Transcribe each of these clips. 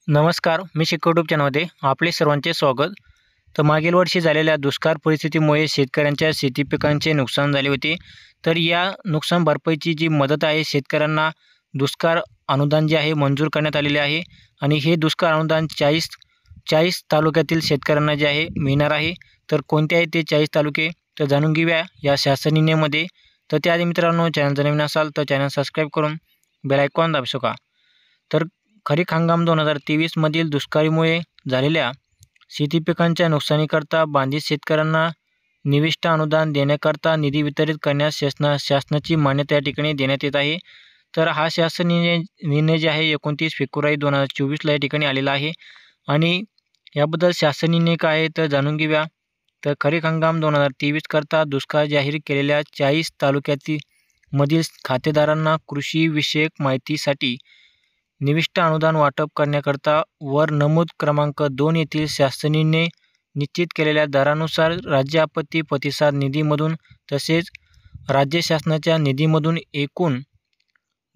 नमस्कार, मी शिक यूट्यूब चॅनलमध्ये आपले सर्वांचे स्वागत. तर मागील वर्षी झालेल्या दुष्काळ परिस्थितीमुळे शेतकऱ्यांच्या शेती पिकांचे नुकसान झाले होते. तर या नुकसान भरपाईची जी मदत आहे शेतकऱ्यांना दुष्काळ अनुदान जे आहे मंजूर करण्यात आलेले आहे आणि हे दुष्काळ अनुदान 40 तालुक्यातील शेतकऱ्यांना जे आहे मिळणार आहे. तर कोणते आहेत ते 40 तालुके तर जाणून घेऊया या शासन निर्णयामध्ये. तर त्याआधी मित्रांनो, चॅनल जर नवीन असाल तर चॅनल सबस्क्राईब करून बेल आयकॉन दाबू शका. तर खरीप हंगाम 2023 मधील दुष्काळीमुळे झालेल्या शेती पिकांच्या नुकसानीकरता बाधित शेतकऱ्यांना निविष्ठ अनुदान देण्याकरता निधी वितरित करण्यास शासनाची मान्यता या ठिकाणी देण्यात येत आहे. तर हा शासन निर्णय जे आहे 29 फेब्रुवारी 2024 या ठिकाणी आलेला आहे आणि याबद्दल शासन निर्णय काय आहे तर जाणून घेऊया. तर खरीप हंगाम 2023 करता दुष्काळ जाहीर केलेल्या 40 तालुक्यातील मधील खातेदारांना कृषी विषयक माहितीसाठी निविष्ठ अनुदान वाटप करण्याकरता वर नमूद क्रमांक 2 येथील शासन निर्णय निश्चित केलेल्या दरानुसार राज्य आपत्ती प्रतिसाद निधीमधून तसेच राज्य शासनाच्या निधीमधून एकूण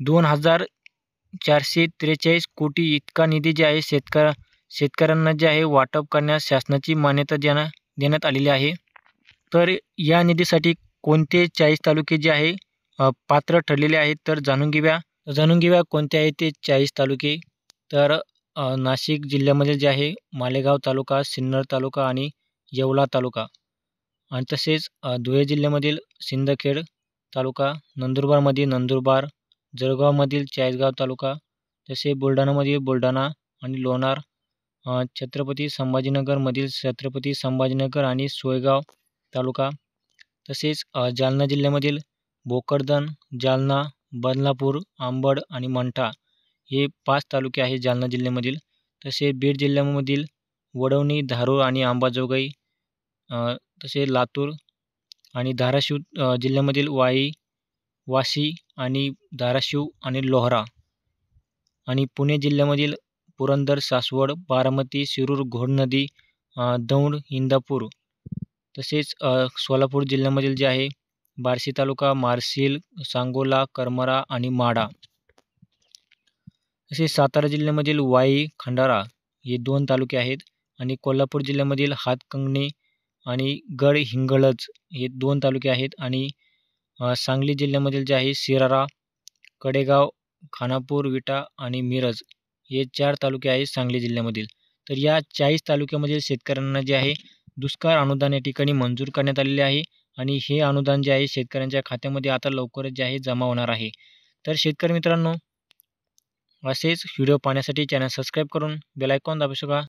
2,443 कोटी इतका निधी जे आहे शेतकऱ्यांना जे आहे वाटप करण्यास शासनाची मान्यता देण्यात आलेली आहे. तर या निधीसाठी कोणते 40 तालुके जे आहे पात्र ठरलेले आहेत तर जाणून घेऊया कोणते आहेत ते 40 तालुके. तर नाशिक जिल्ह्यामध्ये जे आहे मालेगाव तालुका, सिन्नर तालुका आणि येवला तालुका आणि तसेच धुळे जिल्ह्यामधील सिंदखेड तालुका, नंदुरबारमध्ये नंदुरबार, जळगावमधील चाळीसगाव तालुका, तसे बुलढाणामधील बुलढाणा आणि लोणार, छत्रपती संभाजीनगरमधील छत्रपती संभाजीनगर आणि सोयगाव तालुका, तसेच जालना जिल्ह्यामधील भोकरदन, जालना, बदनापूर, अंबड आणि मंठा हे 5 तालुके आहेत जालना जिल्ह्यामधील. तसे बीड जिल्ह्यामधील वडवणी, धारूर आणि अंबाजोगाई, तसे लातूर आणि धाराशिव जिल्ह्यामधील वाशी आणि धाराशिव आणि लोहारा आणि पुणे जिल्ह्यामधील पुरंदर, सासवड, बारामती, शिरूर, घोडनदी, दौंड, इंदापूर, तसेच सोलापूर जिल्ह्यामधील जे आहे बार्शी तालुका, मार्शिल, सांगोला, करमाळा आणि माढा. तसेच सातारा जिल्ह्यामधील वाई, खंडाळा हे 2 तालुके आहेत आणि कोल्हापूर जिल्ह्यामधील हातकंगणे आणि गडहिंग्लज हे 2 तालुके आहेत आणि सांगली जिल्ह्यामधील जे आहे शिराळा, कडेगाव, खानापूर, विटा आणि मिरज हे 4 तालुके आहेत सांगली जिल्ह्यामधील. तर या 40 तालुक्यामधील शेतकऱ्यांना जे आहे दुष्काळ अनुदान या ठिकाणी मंजूर करण्यात आलेले आहे आणि हे अनुदान जे आहे शेतकऱ्यांच्या खात्यामध्ये आता लवकरच जे आहे जमा होणार आहे. तर शेतकरी मित्रांनो, असेच व्हिडिओ पाहण्यासाठी चॅनल सबस्क्राईब करून बेल आयकॉन दाबू शका.